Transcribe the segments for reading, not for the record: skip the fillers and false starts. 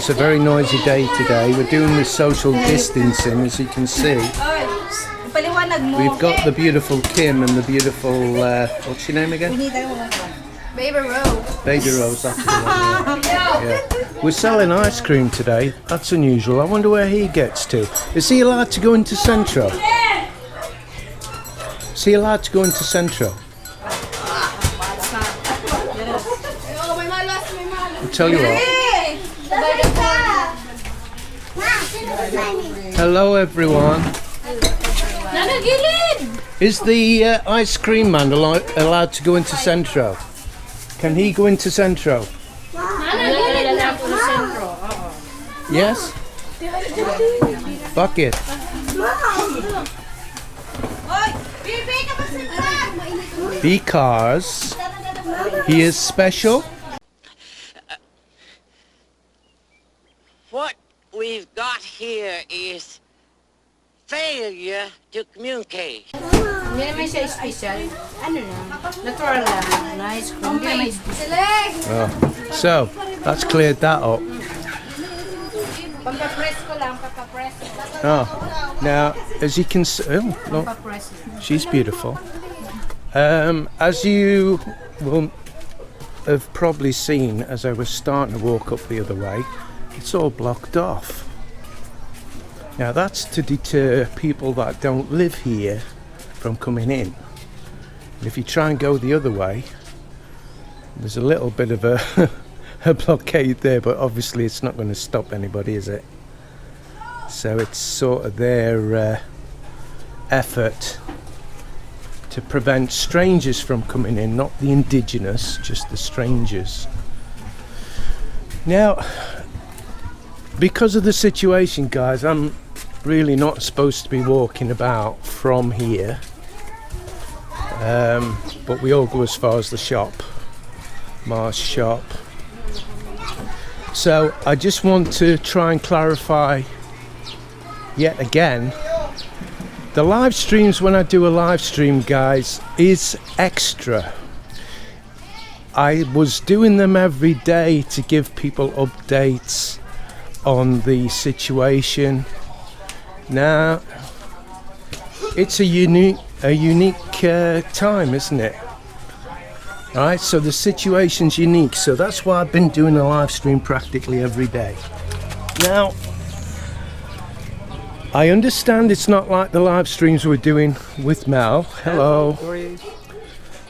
it's a very noisy day today. We're doing the social distancing, as you can see. We've got the beautiful Kim and the beautiful, what's your name again? Baby Rose. Baby Rose, that's the one. Yeah. We're selling ice cream today. That's unusual. I wonder where he gets to. Is he allowed to go into Centro? Is he allowed to go into Centro? I'll tell you what. Hello everyone. Is the ice cream man allowed to go into Centro? Can he go into Centro? Yes? Bucket. Because he is special. What we've got here is failure to communicate. Hindi naman siya special. Ano lang? Natural lang. Nice cream. Hindi naman special. Oh. So, that's cleared that up. Pampapress ko lang. Pampapress. Oh. Now, as you can see, oh, look, she's beautiful. As you will have probably seen as I was starting to walk up the other way, it's all blocked off. Now that's to deter people that don't live here from coming in. And if you try and go the other way, there's a little bit of a, a blockade there, but obviously it's not going to stop anybody, is it? So it's sort of their effort to prevent strangers from coming in, not the indigenous, just the strangers. Now, because of the situation, guys, I'm really not supposed to be walking about from here, but we all go as far as the shop, Mars shop. So I just want to try and clarify yet again, the live streams, when I do a live stream, guys, is extra. I was doing them every day to give people updates on the situation. Now it's a unique time, isn't it? Alright, so the situation's unique, so that's why I've been doing a live stream practically every day. Now I understand it's not like the live streams we're doing with Mel. Hello.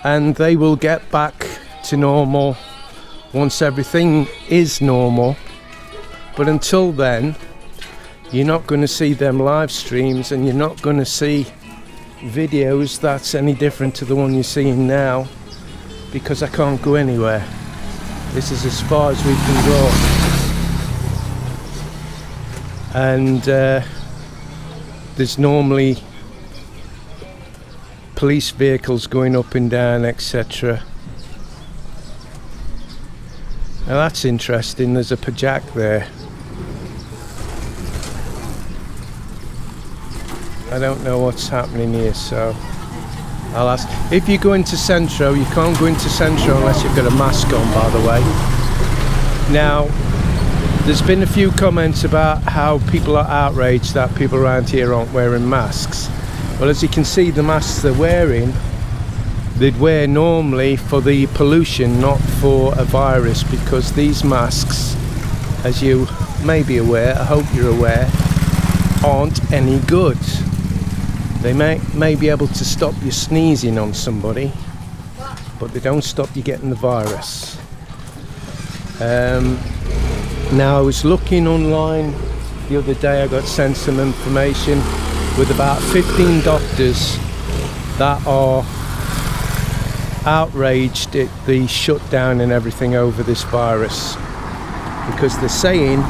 And they will get back to normal once everything is normal. But until then, you're not going to see them live streams, and you're not going to see videos that's any different to the one you're seeing now, because I can't go anywhere. This is as far as we can go. And there's normally police vehicles going up and down, etc. Now that's interesting, there's a Pajak there. I don't know what's happening here, so I'll ask. If you go into Centro, you can't go into Centro unless you've got a mask on, by the way. Now, there's been a few comments about how people are outraged that people around here aren't wearing masks. Well, as you can see, the masks they're wearing, they'd wear normally for the pollution, not for a virus, because these masks, as you may be aware, I hope you're aware, aren't any good. They may be able to stop you sneezing on somebody, but they don't stop you getting the virus. Now I was looking online the other day, I got sent some information with about 15 doctors that are outraged at the shutdown and everything over this virus, because they're saying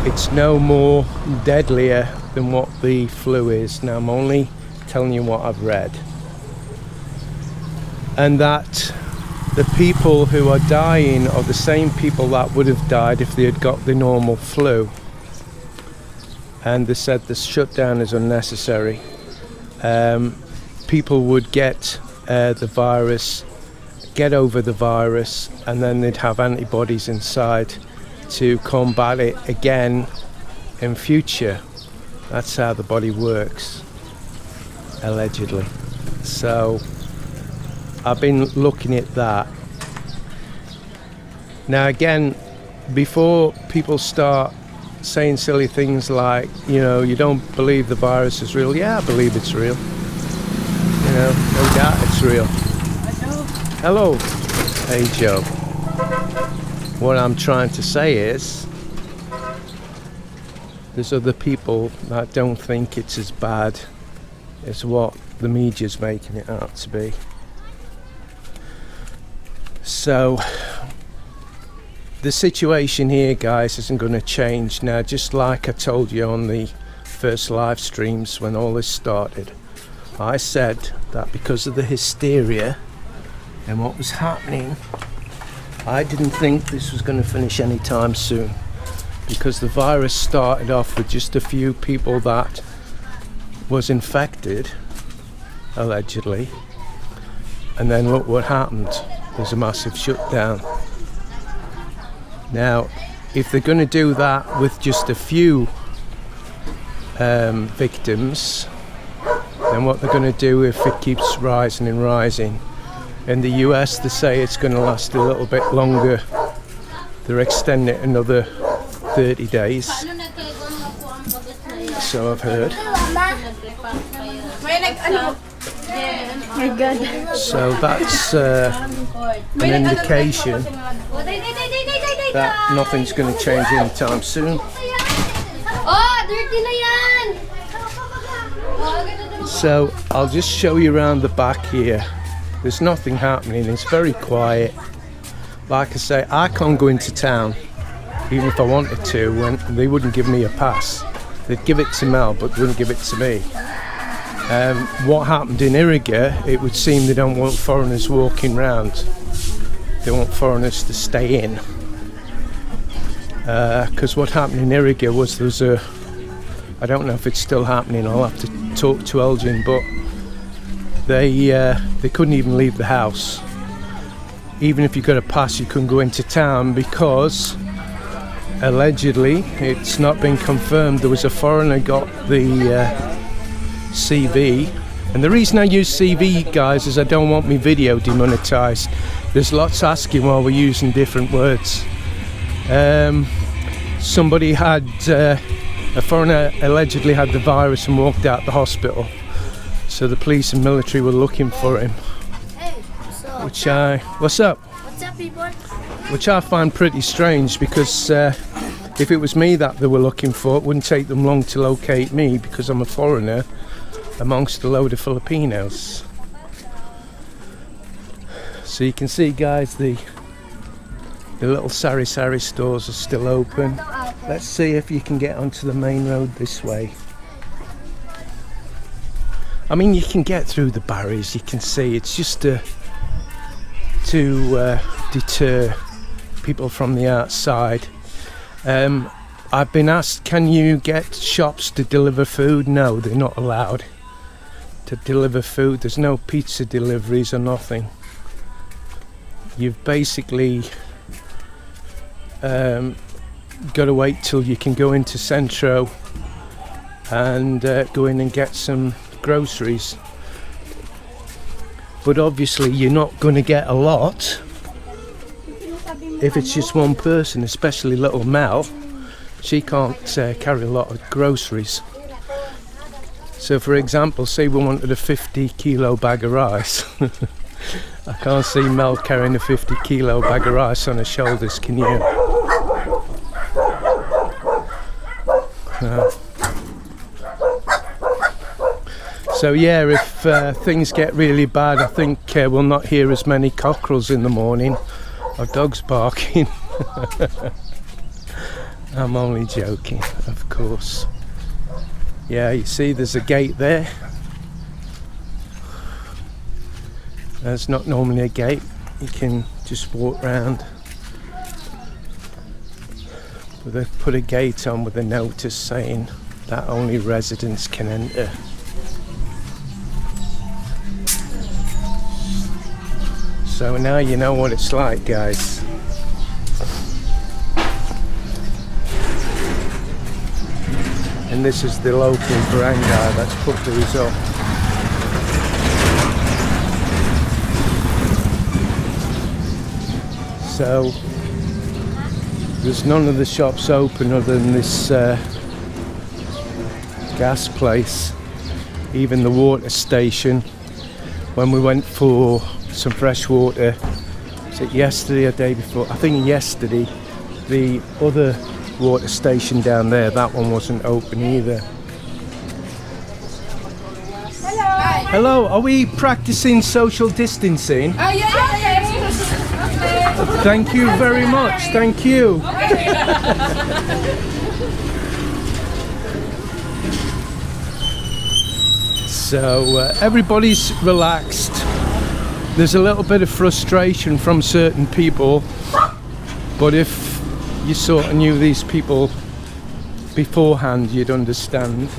it's no more deadlier than what the flu is. Now I'm only telling you what I've read, and that the people who are dying are the same people that would have died if they had got the normal flu, and they said the shutdown is unnecessary. People would get the virus, get over the virus, and then they'd have antibodies inside to combat it again in future. That's how the body works, allegedly. So I've been looking at that. Now again, before people start saying silly things like, you know, you don't believe the virus is real. Yeah, I believe it's real. You know, no doubt it's real. Hello. Hey Joe. What I'm trying to say is, there's other people that don't think it's as bad as what the media's making it out to be. So the situation here, guys, isn't going to change now. Just like I told you on the first live streams when all this started, I said that because of the hysteria and what was happening, I didn't think this was going to finish anytime soon, because the virus started off with just a few people that was infected, allegedly, and then look what happened. There's a massive shutdown. Now, if they're going to do that with just a few victims, then what they're going to do if it keeps rising and rising? In the US, they say it's going to last a little bit longer. They're extending it another 30 days. So I've heard. So that's an indication that nothing's going to change anytime soon. So I'll just show you around the back here. There's nothing happening, it's very quiet. Like I say, I can't go into town, even if I wanted to, when they wouldn't give me a pass. They'd give it to Mel, but wouldn't give it to me. What happened in Iriga, it would seem they don't want foreigners walking round. They want foreigners to stay in. Because what happened in Iriga was there was a, I don't know if it's still happening, I'll have to talk to Elgin, but they couldn't even leave the house. Even if you got a pass, you couldn't go into town because allegedly, it's not been confirmed, there was a foreigner got the CV. And the reason I use CV, guys, is I don't want my video demonetized. There's lots asking why we're using different words. Somebody had a foreigner allegedly had the virus and walked out the hospital, so the police and military were looking for him. Hey, what's up? What's up? What's up, people? Which I find pretty strange, because if it was me that they were looking for, it wouldn't take them long to locate me, because I'm a foreigner amongst a load of Filipinos. So you can see, guys, the little sari-sari stores are still open. Let's see if you can get onto the main road this way. I mean, you can get through the barriers, you can see. It's just to deter people from the outside. I've been asked, can you get shops to deliver food? No, they're not allowed to deliver food. There's no pizza deliveries or nothing. You've basically got to wait till you can go into Centro and go in and get some groceries. But obviously you're not going to get a lot if it's just one person, especially little Mel. She can't carry a lot of groceries. So for example, say we wanted a 50 kilo bag of rice. I can't see Mel carrying a 50 kilo bag of rice on her shoulders, can you? So yeah, if things get really bad, I think we'll not hear as many cockerels in the morning or dogs barking. I'm only joking, of course. Yeah, you see there's a gate there. There's not normally a gate, you can just walk round. But they've put a gate on with a notice saying that only residents can enter. So now you know what it's like, guys. and this is the local barangay that's put these up. So there's none of the shops open other than this gas place, even the water station. When we went for some fresh water, was it yesterday or day before? I think yesterday, the other water station down there, that one wasn't open either. Hello. Hello, are we practicing social distancing? Oh, yeah. Thank you very much, thank you. So everybody's relaxed. There's a little bit of frustration from certain people, but if you sort of knew these people beforehand, you'd understand.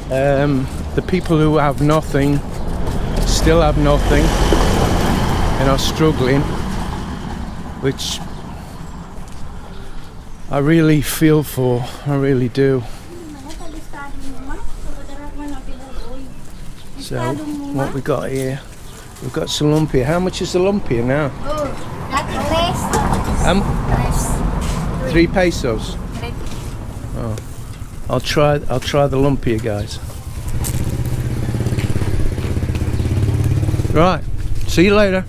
The people who have nothing still have nothing and are struggling, which I really feel for, I really do. So what we got here, we've got some lumpia. How much is the lumpia now? That 3 pesos. Oh, I'll try the lumpia, guys. Right, see you later.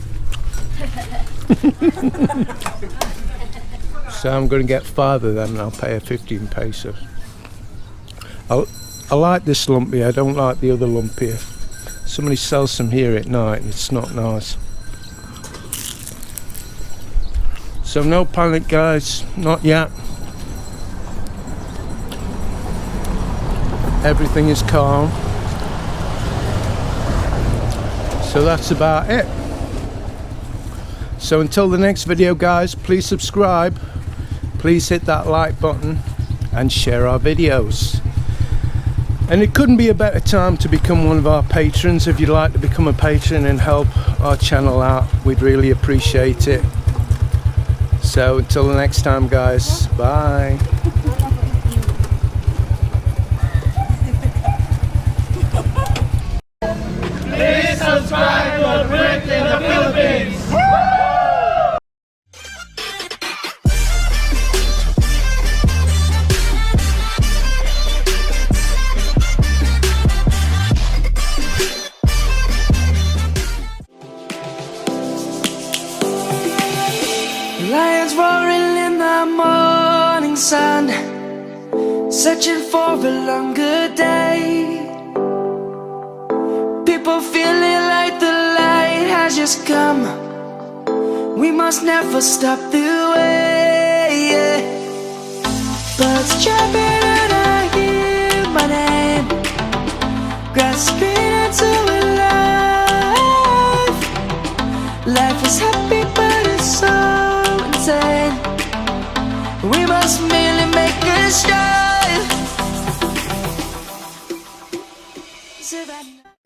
So I'm going to get 5 of them and I'll pay her 15 pesos. I like this lumpia, I don't like the other lumpia. Somebody sells some here at night and it's not nice. So no panic, guys, not yet. Everything is calm. So that's about it. So until the next video, guys, please subscribe, please hit that like button and share our videos. And it couldn't be a better time to become one of our patrons. If you'd like to become a patron and help our channel out, we'd really appreciate it. So until the next time, guys, bye. Please subscribe to Brit in the Philippines. Lions roaring in the morning sun, searching for a longer day. People feeling like the light has just come. We must never stop the way. Birds chirping and I hear my name, grasping into a life. Life is happy but it's so insane. We must merely make a strive. Savannah.